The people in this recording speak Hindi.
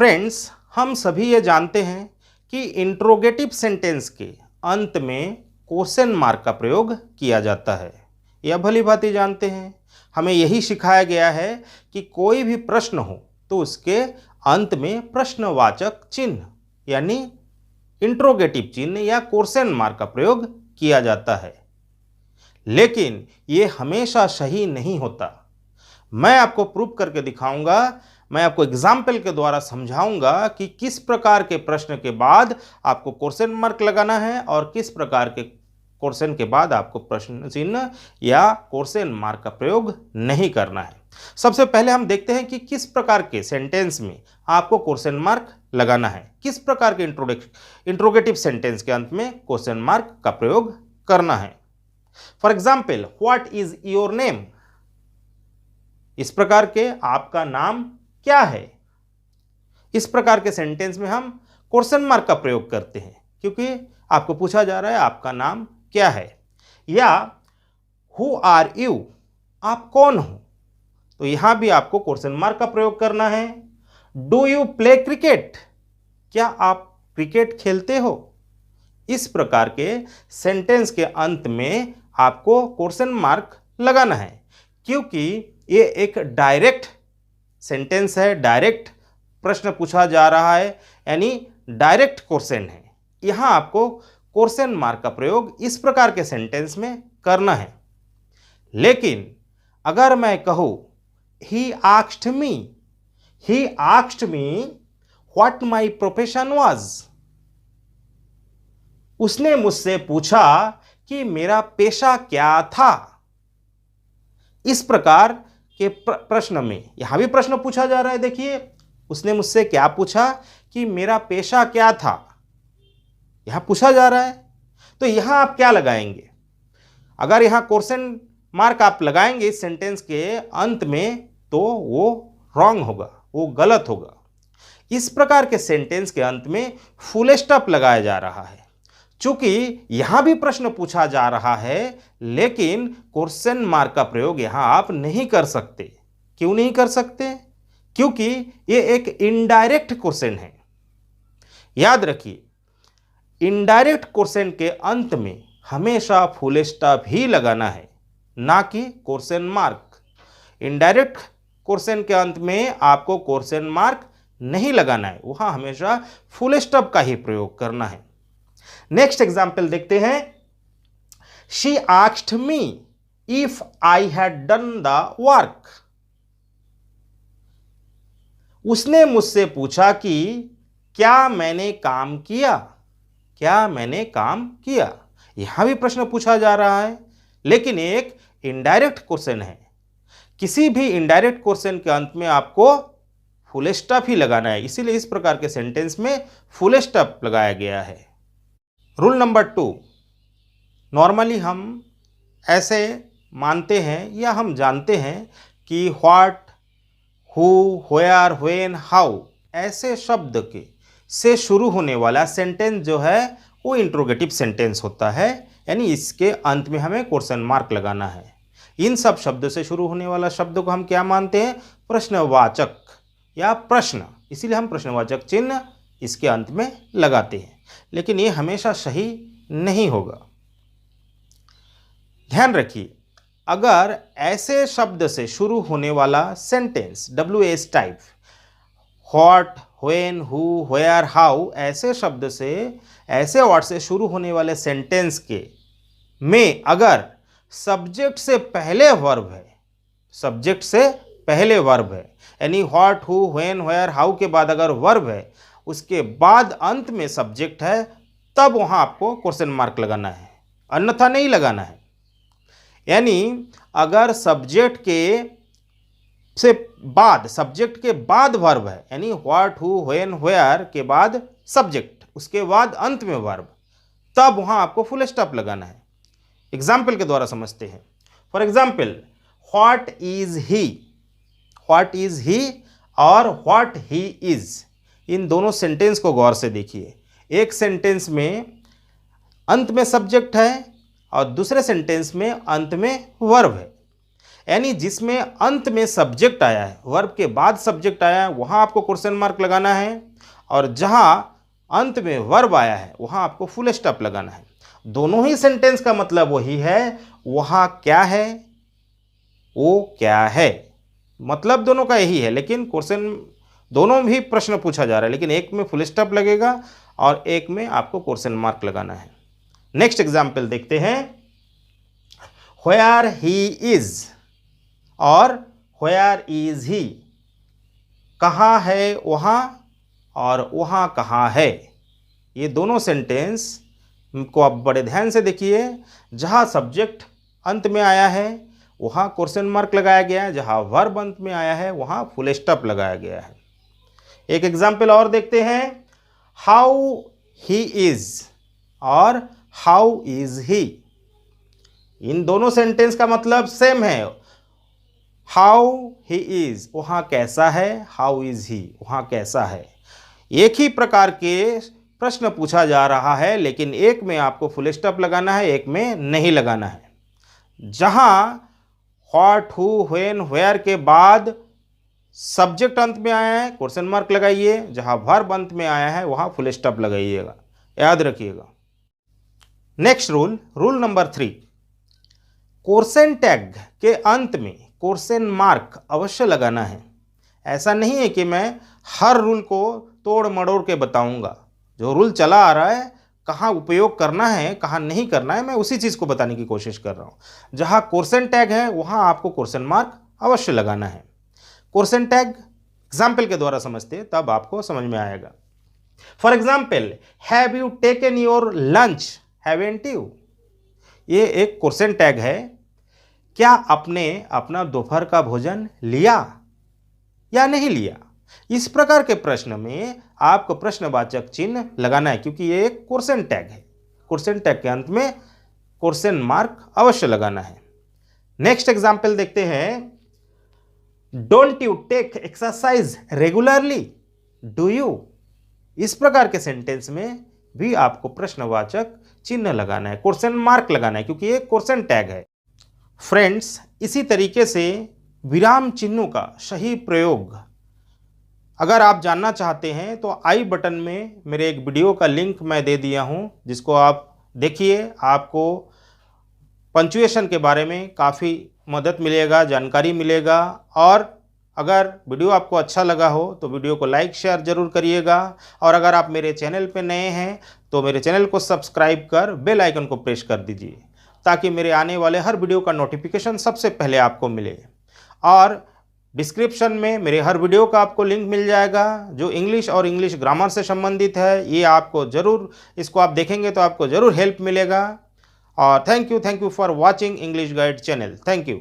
फ्रेंड्स, हम सभी ये जानते हैं कि इंट्रोगेटिव सेंटेंस के अंत में क्वेश्चन मार्क का प्रयोग किया जाता है। यह भली भांति जानते हैं। हमें यही सिखाया गया है कि कोई भी प्रश्न हो तो उसके अंत में प्रश्नवाचक चिन्ह यानी इंट्रोगेटिव चिन्ह या क्वेश्चन मार्क का प्रयोग किया जाता है, लेकिन ये हमेशा सही नहीं होता। मैं आपको प्रूव करके दिखाऊंगा, मैं आपको एग्जाम्पल के द्वारा समझाऊंगा कि किस प्रकार के प्रश्न के बाद आपको क्वेश्चन मार्क लगाना है और किस प्रकार के क्वेश्चन के बाद आपको प्रश्न चिन्ह या क्वेश्चन मार्क का प्रयोग नहीं करना है। सबसे पहले हम देखते हैं कि किस प्रकार के सेंटेंस में आपको क्वेश्चन मार्क लगाना है, किस प्रकार के इंट्रोगेटिव सेंटेंस के अंत में क्वेश्चन मार्क का प्रयोग करना है। For example, what is your name? इस प्रकार के आपका नाम क्या है, इस प्रकार के सेंटेंस में हम क्वेश्चन मार्क का प्रयोग करते हैं क्योंकि आपको पूछा जा रहा है आपका नाम क्या है। या हु आर यू? आप कौन हो? तो यहां भी आपको क्वेश्चन मार्क का प्रयोग करना है। Do you play cricket? क्या आप क्रिकेट खेलते हो? इस प्रकार के सेंटेंस के अंत में आपको क्वेश्चन मार्क लगाना है क्योंकि ये एक डायरेक्ट सेंटेंस है, डायरेक्ट प्रश्न पूछा जा रहा है यानी डायरेक्ट क्वेश्चन है। यहां आपको क्वेश्चन मार्क का प्रयोग इस प्रकार के सेंटेंस में करना है। लेकिन अगर मैं कहूं he asked me what my profession was, उसने मुझसे पूछा कि मेरा पेशा क्या था। इस प्रकार के प्रश्न में यहां भी प्रश्न पूछा जा रहा है। देखिए, उसने मुझसे क्या पूछा कि मेरा पेशा क्या था, यहां पूछा जा रहा है। तो यहां आप क्या लगाएंगे? अगर यहां क्वेश्चन मार्क आप लगाएंगे इस सेंटेंस के अंत में तो वो रॉन्ग होगा, वो गलत होगा। इस प्रकार के सेंटेंस के अंत में फुल स्टॉप लगाया जा रहा है। चूंकि यहां भी प्रश्न पूछा जा रहा है लेकिन क्वेश्चन मार्क का प्रयोग यहां आप नहीं कर सकते। क्यों नहीं कर सकते? क्योंकि ये एक इनडायरेक्ट क्वेश्चन है। याद रखिए, इनडायरेक्ट क्वेश्चन के अंत में हमेशा फुल स्टॉप ही लगाना है, ना कि क्वेश्चन मार्क। इनडायरेक्ट क्वेश्चन के अंत में आपको क्वेश्चन मार्क नहीं लगाना है, वहां हमेशा फुल स्टॉप का ही प्रयोग करना है। नेक्स्ट एग्जाम्पल देखते हैं। She asked me if I had done the work, उसने मुझसे पूछा कि क्या मैंने काम किया, क्या मैंने काम किया। यहां भी प्रश्न पूछा जा रहा है लेकिन एक इनडायरेक्ट क्वेश्चन है। किसी भी इनडायरेक्ट क्वेश्चन के अंत में आपको फुल स्टॉप ही लगाना है, इसीलिए इस प्रकार के सेंटेंस में फुल स्टॉप लगाया गया है। रूल नंबर 2, नॉर्मली हम ऐसे मानते हैं या हम जानते हैं कि what, who, where, when, how ऐसे शब्द के से शुरू होने वाला सेंटेंस जो है वो इंट्रोगेटिव सेंटेंस होता है, यानी इसके अंत में हमें क्वेश्चन मार्क लगाना है। इन सब शब्दों से शुरू होने वाला शब्द को हम क्या मानते हैं? प्रश्नवाचक या प्रश्न, इसीलिए हम प्रश्नवाचक चिन्ह इसके अंत में लगाते हैं, लेकिन ये हमेशा सही नहीं होगा। ध्यान रखिए, अगर ऐसे शब्द से शुरू होने वाला sentence WH type, what, when, who, where, how ऐसे शब्द से, ऐसे वर्ड से शुरू होने वाले सेंटेंस के में अगर सब्जेक्ट से पहले वर्ब है, सब्जेक्ट से पहले वर्ब है यानी what, who, when, where, how के बाद अगर वर्ब है, उसके बाद अंत में सब्जेक्ट है, तब वहां आपको क्वेश्चन मार्क लगाना है, अन्यथा नहीं लगाना है। यानी अगर सब्जेक्ट के बाद वर्ब है यानी व्हाट, हु, व्हेन, वेयर के बाद सब्जेक्ट, उसके बाद अंत में वर्ब, तब वहां आपको फुल स्टॉप लगाना है। एग्जाम्पल के द्वारा समझते हैं। For example, what is he और व्हाट ही इज, इन दोनों सेंटेंस को गौर से देखिए। एक सेंटेंस में अंत में सब्जेक्ट है और दूसरे सेंटेंस में अंत में वर्ब है। यानी जिसमें अंत में सब्जेक्ट आया है, वर्ब के बाद सब्जेक्ट आया है, वहाँ आपको क्वेश्चन मार्क लगाना है, और जहाँ अंत में वर्ब आया है वहाँ आपको फुल स्टॉप लगाना है। दोनों ही सेंटेंस का मतलब वही है, वहाँ क्या है वो क्या है, मतलब दोनों का यही है, लेकिन क्वेश्चन दोनों भी प्रश्न पूछा जा रहा है, लेकिन एक में फुल स्टॉप लगेगा और एक में आपको क्वेश्चन मार्क लगाना है। नेक्स्ट एग्जाम्पल देखते हैं, व्हेयर ही इज और व्हेयर इज ही, कहाँ है वहाँ और वहाँ कहाँ है। ये दोनों सेंटेंस को आप बड़े ध्यान से देखिए, जहाँ सब्जेक्ट अंत में आया है वहाँ क्वेश्चन मार्क लगाया गया है, जहाँ वर्ब अंत में आया है वहाँ फुल स्टॉप लगाया गया है। एक एग्जाम्पल और देखते हैं, हाउ ही इज और हाउ इज ही। इन दोनों सेंटेंस का मतलब सेम है। हाउ ही इज वहाँ कैसा है, हाउ इज ही वहाँ कैसा है। एक ही प्रकार के प्रश्न पूछा जा रहा है, लेकिन एक में आपको फुल स्टॉप लगाना है, एक में नहीं लगाना है। जहाँ व्हाट, हु, व्हेन, वेयर के बाद सब्जेक्ट अंत में आया है क्वेश्चन मार्क लगाइए, जहाँ वर्ब अंत में आया है वहाँ फुल स्टॉप लगाइएगा, याद रखिएगा। Next rule, rule number 3, question tag के अंत में क्वेश्चन मार्क अवश्य लगाना है। ऐसा नहीं है कि मैं हर रूल को तोड़ मड़ोड़ के बताऊंगा, जो रूल चला आ रहा है कहाँ उपयोग करना है कहाँ नहीं करना है, मैं उसी चीज़ को बताने की कोशिश कर रहा हूँ। जहाँ क्वेश्चन टैग है वहाँ आपको क्वेश्चन मार्क अवश्य लगाना है। क्वेश्चन टैग एग्जाम्पल के द्वारा समझते तब आपको समझ में आएगा। For example, have you taken your lunch, haven't you. ये एक क्वेश्चन टैग है, क्या आपने अपना दोपहर का भोजन लिया या नहीं लिया। इस प्रकार के प्रश्न में आपको प्रश्नवाचक चिन्ह लगाना है, क्योंकि ये एक क्वेश्चन टैग है। क्वेश्चन टैग के अंत में क्वेश्चन मार्क अवश्य लगाना है। नेक्स्ट एग्जाम्पल देखते हैं, don't you take exercise regularly, do you. इस प्रकार के सेंटेंस में भी आपको प्रश्नवाचक चिन्ह लगाना है, क्वेश्चन मार्क लगाना है, क्योंकि ये क्वेश्चन टैग है। फ्रेंड्स, इसी तरीके से विराम चिन्हों का सही प्रयोग अगर आप जानना चाहते हैं तो आई बटन में मेरे एक वीडियो का लिंक मैं दे दिया हूं, जिसको आप देखिए। आपको पंक्चुएशन के बारे में काफ़ी मदद मिलेगा, जानकारी मिलेगा। और अगर वीडियो आपको अच्छा लगा हो तो वीडियो को लाइक शेयर ज़रूर करिएगा। और अगर आप मेरे चैनल पे नए हैं तो मेरे चैनल को सब्सक्राइब कर बेल आइकन को प्रेस कर दीजिए, ताकि मेरे आने वाले हर वीडियो का नोटिफिकेशन सबसे पहले आपको मिले। और डिस्क्रिप्शन में मेरे हर वीडियो का आपको लिंक मिल जाएगा जो इंग्लिश और इंग्लिश ग्रामर से संबंधित है। ये आपको ज़रूर, इसको आप देखेंगे तो आपको ज़रूर हेल्प मिलेगा। और thank you for watching English guide channel. Thank you.